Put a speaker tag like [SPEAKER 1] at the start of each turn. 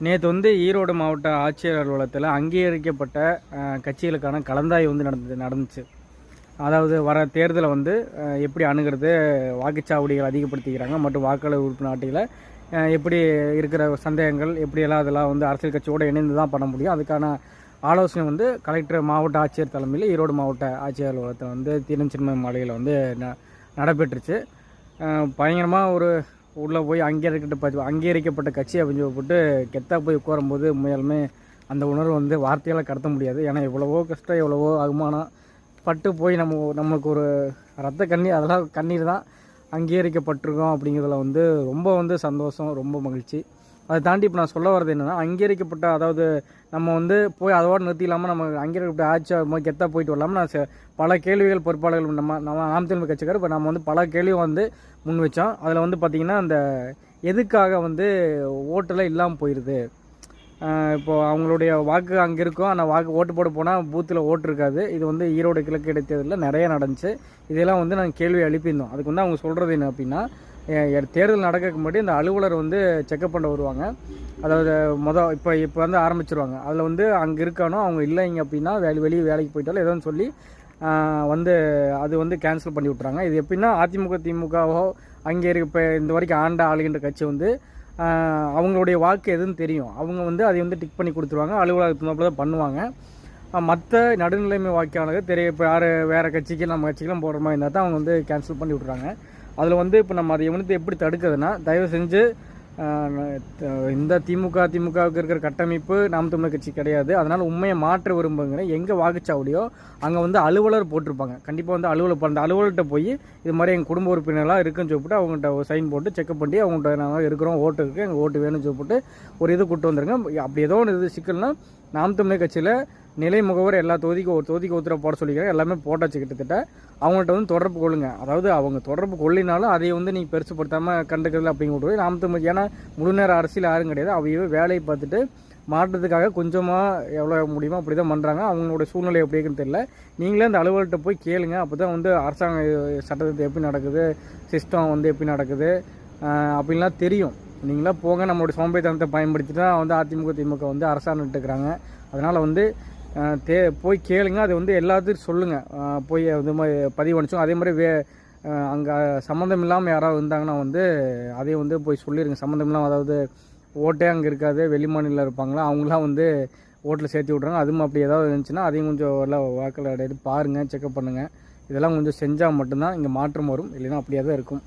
[SPEAKER 1] நேற்று வந்து ஈரோடு மாவட்ட ஆட்சியர் அலுவலகத்தில் அங்கீகரிக்கப்பட்ட கட்சிகளுக்கான கலந்தாய்வு வந்து நடந்துச்சு. அதாவது வர தேர்தலை வந்து எப்படி அணுகிறது, வாக்குச்சாவடிகள் அதிகப்படுத்திக்கிறாங்க மற்றும் வாக்காளர் உறுப்பினர் அட்டையில் எப்படி இருக்கிற சந்தேகங்கள் எப்படியெல்லாம் அதெல்லாம் வந்து அரசியல் கட்சியோடு இணைந்து தான் பண்ண முடியும். அதுக்கான ஆலோசனை வந்து கலெக்டர் மாவட்ட ஆட்சியர் தலைமையில் ஈரோடு மாவட்ட ஆட்சியர் அலுவலகத்தில் வந்து தீரன்சின்மய மாளிகையில் வந்து நடைபெற்றுச்சு. பயங்கரமாக ஒரு உள்ளே போய் அங்கீகரிக்கப்பட்ட கட்சி அப்படின்னு போட்டு கெத்தாக போய் உட்காரும்போது உண்மையாலுமே அந்த உணர்வு வந்து வார்த்தையால் கடத்த முடியாது. ஏன்னா எவ்வளவோ கஷ்டம், எவ்வளவோ அவமானம் பட்டு போய் நம்மளுக்கு ஒரு ரத்த கண்ணீர், அதெல்லாம் கண்ணீர் தான் அங்கீகரிக்கப்பட்டிருக்கோம் அப்படிங்கிறதுல வந்து ரொம்ப வந்து சந்தோஷம், ரொம்ப மகிழ்ச்சி. அதை தாண்டி இப்போ நான் சொல்ல வர்றது என்னென்னா, அங்கீகரிக்கப்பட்ட, அதாவது நம்ம வந்து போய் அதோடு நிறுத்தி இல்லாமல் நம்ம அங்கீகரிக்கப்பட்ட ஆட்சி கெத்தாக போயிட்டு வரலாமல் நான் பல கேள்விகள் பொறுப்பாளர்கள் நம்ம நாம் தமிழ் கட்சிக்கார் இப்போ நம்ம வந்து பல கேள்வி வந்து முன் வச்சோம். அதில் வந்து பார்த்திங்கன்னா அந்த எதுக்காக வந்து ஓட்டெல்லாம் இல்லாமல் போயிடுது. இப்போது அவங்களுடைய வாக்கு அங்கே இருக்கும், ஆனால் ஓட்டு போட போனால் பூத்தில் ஓட்டு இருக்காது. இது வந்து ஈரோடு கிழக்கு இடைத்தேர்தலில் நிறைய நடந்துச்சு. இதெல்லாம் வந்து நாங்கள் கேள்வி எழுப்பியிருந்தோம். அதுக்கு வந்து அவங்க சொல்கிறது என்ன அப்படின்னா, தேர்தல் நடக்க முன்னாடி இந்த அலுவலர் வந்து செக்அப் பண்ண வருவாங்க. அதாவது இப்போ வந்து ஆரம்பிச்சிருவாங்க. அதில் வந்து அங்கே இருக்கானோ அவங்க இல்லைங்க அப்படின்னா வெளியே வேலைக்கு போயிட்டாலும் ஏதோன்னு சொல்லி வந்து அது வந்து கேன்சல் பண்ணி விட்றாங்க. இது எப்படின்னா அதிமுக திமுகவோ அங்கே இப்போ இந்த வரைக்கும் ஆளுகின்ற கட்சி வந்து அவங்களுடைய வாக்கு எதுன்னு தெரியும். அவங்க வந்து அதை வந்து டிக் பண்ணி கொடுத்துருவாங்க, அலுவலகத்தில் தான் பண்ணுவாங்க. மற்ற நடுநிலைமை வாக்கானது தெரியும். இப்போ வேறு கட்சிக்கு நம்ம கட்சிக்கெலாம் போடுற மாதிரி இருந்தால் தான் அவங்க வந்து கேன்சல் பண்ணி விட்றாங்க. அதில் வந்து இப்போ நம்ம அதை வந்து எப்படி தடுக்கிறதுனா, தயவு செஞ்சு இந்த திமுகவுக்கு இருக்கிற கட்டமைப்பு நாம் தமிழர் கட்சி கிடையாது. அதனால் உண்மையை மாற்ற விரும்புங்கிற எங்கே வாக்குச்சாவடியோ அங்கே வந்து அலுவலர் போட்டிருப்பாங்க. கண்டிப்பாக வந்து அந்த அலுவலர்கிட்ட போய் இது மாதிரி எங்கள் குடும்ப உறுப்பினர்களாக இருக்குன்னு சொல்லிட்டு அவங்கள்ட்ட சைன் போட்டு செக்அப் பண்ணி அவங்கள்ட்ட நாங்கள் இருக்கிறோம், ஓட்டு இருக்குது, எங்கள் ஓட்டு வேணும்னு சொல்லிட்டு ஒரு இது கூப்பிட்டு வந்துருங்க. அப்படி ஏதோ ஒன்று இது சிக்கல்னா நாம் தமிழர் கட்சியில் நிலை முகவர் எல்லா தொகுதிக்கு ஒருத்தர போட சொல்லிக்கிறேன். எல்லாமே போட்டாச்சு. கிட்டத்தட்ட அவங்கள்ட்ட வந்து தொடர்பு கொள்ளுங்க. அதாவது அவங்க தொடர்பு கொள்ளினாலும் அதை வந்து நீங்கள் பெருசுப்படுத்தாமல் கண்டுக்கிறது அப்படிங்க விட்டுருவோம். நாம் தமிழ் ஏன்னா முழு நேர அரசியல் யாரும் கிடையாது. அவையவே வேலையை பார்த்துட்டு மாற்றத்துக்காக கொஞ்சமாக எவ்வளோ முடியுமோ அப்படி தான் பண்ணுறாங்க. அவங்களோட சூழ்நிலை எப்படி இருக்குன்னு தெரியல. நீங்களே அந்த அலுவலர்கிட்ட போய் கேளுங்க. அப்போ தான் வந்து அரசாங்க சட்டத்தை எப்படி நடக்குது, சிஸ்டம் வந்து எப்படி நடக்குது அப்படின்லாம் தெரியும். நீங்களாம் போங்க, நம்மளுடைய சோம்பேறித்தனத்தை பயன்படுத்திட்டு தான் வந்து அதிமுக திமுக வந்து அரசாங்கம் இருக்கிறாங்க. அதனால் வந்து போய் கேளுங்க. அது வந்து எல்லாத்துக்கும் சொல்லுங்கள். போய் அது மாதிரி பதிவு அனுப்பிச்சோம். அதே மாதிரி அங்கே சம்மந்தம் இல்லாமல் யாராவது இருந்தாங்கன்னா வந்து அதையும் வந்து போய் சொல்லிடுங்க. சம்மந்தம் இல்லாமல், அதாவது ஓட்டே அங்கே இருக்காது, வெளிமாநிலம் இருப்பாங்களா, அவங்களாம் வந்து ஓட்டில் சேர்த்து விட்றாங்க. அதுவும் அப்படி ஏதாவது இருந்துச்சுன்னா அதையும் கொஞ்சம் எல்லாம் வாக்கில் எடுத்து பாருங்கள், செக்அப் பண்ணுங்கள். இதெல்லாம் கொஞ்சம் செஞ்சால் மட்டும்தான் இங்கே மாற்றம் வரும். இல்லைன்னா அப்படியே தான் இருக்கும்.